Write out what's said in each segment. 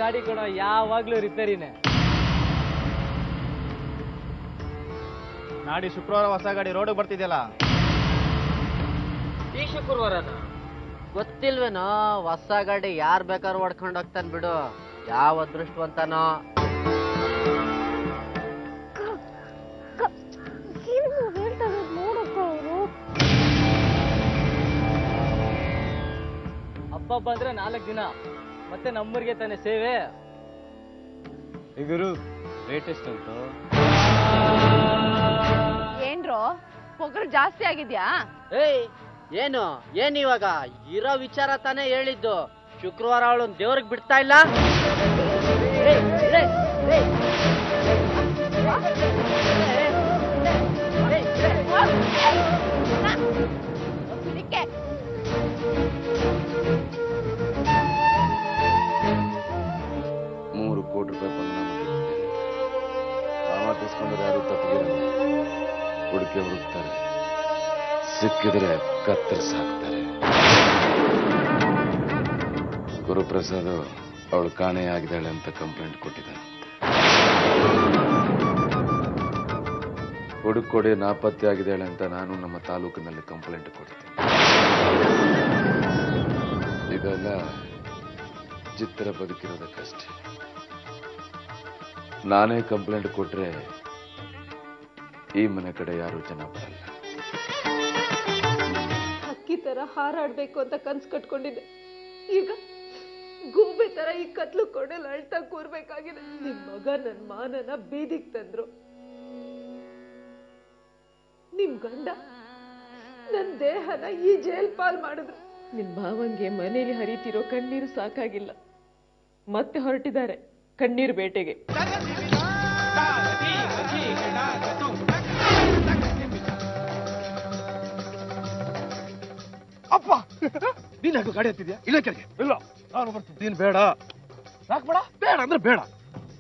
ಗಾಡಿ ಕೊಡೋ ಯಾವಾಗ್ಲೂ ರಿಪೇರಿನೇ. ನಾಡಿ ಶುಕ್ರವಾರ ಹೊಸ ಗಾಡಿ ರೋಡ್ ಬರ್ತಿದ್ಯಲ್ಲ. ಈ ಶುಕ್ರವಾರನ ಗೊತ್ತಿಲ್ವೇನೋ? ಹೊಸ ಗಾಡಿ ಯಾರ್ ಬೇಕಾದ್ರೂ ಹೊಡ್ಕೊಂಡು ಹೋಗ್ತಾನೆ ಬಿಡು. ಯಾವ ಅದೃಷ್ಟವಂತನೋ. ಹಬ್ಬ ಬಂದ್ರೆ 4 ದಿನ, ಮತ್ತೆ ನಮ್ಮೂರಿಗೆ ತಾನೆ ಸೇವೆ. ಇವರು ರೇಟ್ ಎಷ್ಟುಂಟು? ಏನ್ರೋ ಪೊಗರು ಜಾಸ್ತಿ ಆಗಿದ್ಯಾ? ಏಯ್ ಏನು ಇವಾಗ ಇರೋ ವಿಚಾರ ತಾನೇ ಹೇಳಿದ್ದು. ಶುಕ್ರವಾರ ಅವಳು ದೇವ್ರಿಗೆ ಬಿಡ್ತಾ ಇಲ್ಲ. ಮಾಡಿಸ್ಕೊಂಡ್ರೆ ಯಾರು ತಪ್ಪಿರಲ್ಲ. ಹುಡುಕಿ ಹುಡುಕ್ತಾರೆ, ಸಿಕ್ಕಿದ್ರೆ ಕತ್ತರಿಸಾಕ್ತಾರೆ. ಗುರುಪ್ರಸಾದ್ ಅವಳು ಕಾಣೆಯಾಗಿದ್ದಾಳೆ ಅಂತ ಕಂಪ್ಲೇಂಟ್ ಕೊಟ್ಟಿದ್ದಾನೆ. ಹುಡುಕೊಡಿ ನಾಪತ್ತೆ ಆಗಿದ್ದಾಳೆ ಅಂತ ನಾನು ನಮ್ಮ ತಾಲೂಕಿನಲ್ಲಿ ಕಂಪ್ಲೇಂಟ್ ಕೊಡ್ತೀನಿ. ಇದೆಲ್ಲ ಚಿತ್ರ ಬದುಕಿರೋದಕ್ಕಷ್ಟೇ. ನಾನೇ ಕಂಪ್ಲೇಂಟ್ ಕೊಟ್ರೆ ಈ ಮನೆ ಕಡೆ ಯಾರು ಜನ ಬರಲ್ಲ. ಹಕ್ಕಿ ತರ ಹಾರಾಡ್ಬೇಕು ಅಂತ ಕನ್ಸು ಕಟ್ಕೊಂಡಿದ್ದೆ. ಈಗ ಗೂಬೆ ತರ ಈ ಕತ್ಲು ಕೊಡಲ್ ಅಳ್ತಾ ಕೂರ್ಬೇಕಾಗಿದೆ. ನಿಮ್ ಮಗ ನನ್ ಮಾನನ ಬೀದಿಗೆ ತಂದ್ರು. ನಿಮ್ ಗಂಡ ನನ್ ದೇಹನ ಈ ಜೈಲ್ ಪಾಲ್ ಮಾಡಿದ್ರು. ನಿಮ್ ಭಾವಂಗೆ ಮನೇಲಿ ಹರಿತಿರೋ ಕಣ್ಣೀರು ಸಾಕಾಗಿಲ್ಲ, ಮತ್ತೆ ಹೊರಟಿದ್ದಾರೆ ಕಣ್ಣೀರು ಬೇಟೆಗೆ. ಅಪ್ಪ, ನೀನ್ ಯಾಕೆ ಗಾಡಿ ಹತ್ತಿದ್ಯಾ? ಇಲ್ಲ ಕೆಳಗೆ. ಇಲ್ಲ, ನಾನು ಬರ್ತೀನಿ. ನೀನ್ ಬೇಡ. ಯಾಕೆ ಬೇಡ? ಬೇಡ ಅಂದ್ರೆ ಬೇಡ.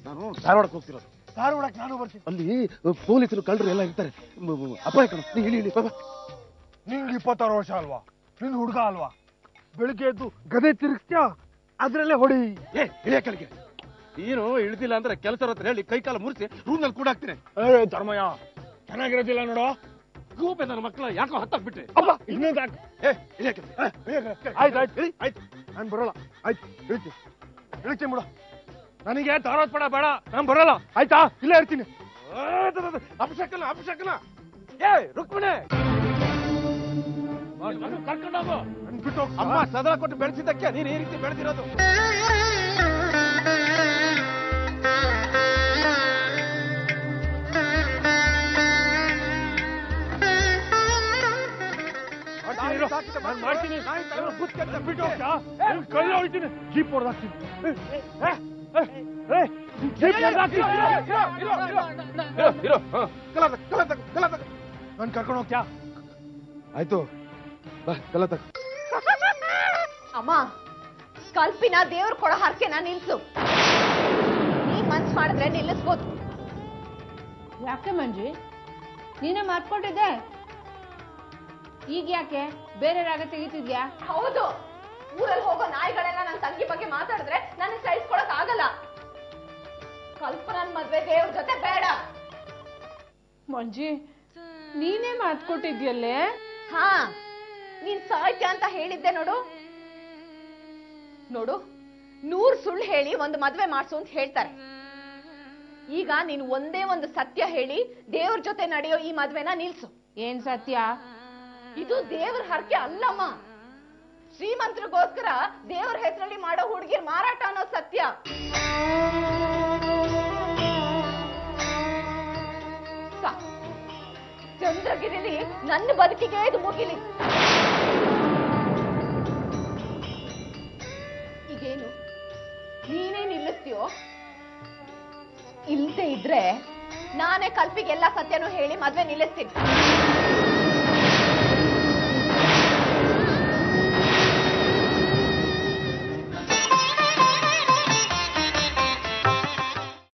ನಾನು ಧಾರವಾಡಕ್ಕೆ ಹೋಗ್ತಿರೋದು. ಧಾರವಾಡಕ್ಕೆ ನಾನು ಬರ್ತೀನಿ. ಅಲ್ಲಿ ಪೊಲೀಸರು ಕಳ್ಳರು ಎಲ್ಲ ಇರ್ತಾರೆ. ಅಪಾಯ ಕಣ. ನೀ ಇಳಿ ಬಾಬಾ. ನಿಂಗೆ 26 ವರ್ಷ ಅಲ್ವಾ? ನಿನ್ ಹುಡುಗ ಅಲ್ವಾ? ಬೆಳಿಗ್ಗೆ ಎದ್ದು ಗದೆ ತಿರುಗಿಸ್ತ್ಯಾ, ಅದ್ರಲ್ಲೇ ಹೊಡಿ. ಇಳಿಯ ಕೆಳಗೆ. ನೀನು ಇಳ್ದಿಲ್ಲ ಅಂದ್ರೆ ಕೆಲಸ ಹತ್ರ ಹೇಳಿ ಕೈ ಕಾಲ ಮುರಿಸಿ ರೂಮ್ನಲ್ಲಿ ಕೂಡ ಹಾಕ್ತೀನಿ. ಧರ್ಮಯ್ಯ, ಚೆನ್ನಾಗಿರೋದಿಲ್ಲ ನೋಡೋ. ಗೂಬೆ ನನ್ನ ಮಕ್ಕಳ ಯಾಕೋ ಹತ್ತಾಕ್ಬಿಟ್ರೆ. ಅಪ್ಪ, ಇನ್ನೊಂದು ಆಯ್ತು ಆಯ್ತು, ನಾನು ಬರೋಲ್ಲ. ಆಯ್ತು, ಇಳಿತೀನಿ ಬಿಡು. ನನಗೆ ತಾರೋತ್ ಪಡ ಬೇಡ, ನಾನು ಬರೋಲ್ಲ. ಆಯ್ತಾ? ಇಲ್ಲೇ ಇರ್ತೀನಿ. ಅಭಿಷೇಕನ ಏ ರುಕ್ಮಿಣಿ, ಕರ್ಕೊಂಡೋಗು. ಬಿಟ್ಟು ಅಮ್ಮ ಸದಾ ಕೊಟ್ಟು ಬೆಳೆಸಿದ್ದಕ್ಕೆ ನೀನು ಈ ರೀತಿ ಬೆಳೆದಿರೋದು. ಮಾಡ್ತೀನಿ. ಬಿಟ್ಟು ಕಳ್ಳ ಹೋಗ್ತೀನಿ. ಜೀಪ್ ಹೊಡೆದಾಕ್ತೀನಿ. ನಾನು ಕರ್ಕೊಂಡು ಹೋಗ್ತ್ಯಾ? ಆಯ್ತು, ಬಾ ಕಲ ತಗ. ಅಮ್ಮ, ಕಲ್ಪಿನ ದೇವ್ರ ಕೊಡೋ ಹರಕೆನ ನಿಲ್ಸು. ನೀ ಮನ್ಸ್ ಮಾಡಿದ್ರೆ ನಿಲ್ಲಿಸ್ಬೋದು. ಯಾಕೆ ಮಂಜಿ, ನೀನೇ ಮಾರ್ಕೊಟ್ಟಿದ್ದೆ, ಈಗ ಯಾಕೆ ಬೇರೆ ರಾಗ ತೆಗಿತಿದ್ಯಾ? ಹೌದು, ಊರಲ್ಲಿ ಹೋಗೋ ನಾಯಿಗಳೆಲ್ಲ ನನ್ನ ತಂಗಿ ಬಗ್ಗೆ ಮಾತಾಡಿದ್ರೆ ನನ್ನ ಸಹಿಸ್ಕೊಳಕ್ ಆಗಲ್ಲ. ಕಲ್ಪನನ್ ಮದ್ವೆ ದೇವ್ರ ಜೊತೆ ಬೇಡ. ಮಂಜಿ, ನೀನೇ ಮಾತ್ಕೊಟ್ಟಿದ್ಯಲ್ಲೇ. ಹಾ, ನೀನ್ ಸಾಹಿತ್ಯ ಅಂತ ಹೇಳಿದ್ದೆ ನೋಡು. 100 ಸುಳ್ಳು ಹೇಳಿ ಒಂದು ಮದ್ವೆ ಮಾಡ್ಸು ಅಂತ ಹೇಳ್ತಾರೆ. ಈಗ ನೀನು ಒಂದೇ ಒಂದು ಸತ್ಯ ಹೇಳಿ ದೇವ್ರ ಜೊತೆ ನಡೆಯೋ ಈ ಮದ್ವೆನ ನಿಲ್ಸು. ಏನ್ ಸತ್ಯ? ಇದು ದೇವ್ರ ಹರಕೆ ಅಲ್ಲಮ್ಮ. ಶ್ರೀಮಂತರಿಗೋಸ್ಕರ ದೇವ್ರ ಹೆಸರಲ್ಲಿ ಮಾಡೋ ಹುಡುಗಿರ್ ಮಾರಾಟ ಅನ್ನೋ ಸತ್ಯ. ಚಂದ್ರಗಿರಿಲಿ ನನ್ನ ಬದುಕಿಗೆ ಇದು ಮುಗಿಲಿ. ಈಗೇನು ನೀನೇ ನಿಲ್ಲಿಸ್ತೀಯೋ? ಇಲ್ದೇ ಇದ್ರೆ ನಾನೇ ಕಲ್ಪಿಗೆಲ್ಲ ಸತ್ಯನೂ ಹೇಳಿ ಮದ್ವೆ ನಿಲ್ಲಿಸ್ತೀನಿ.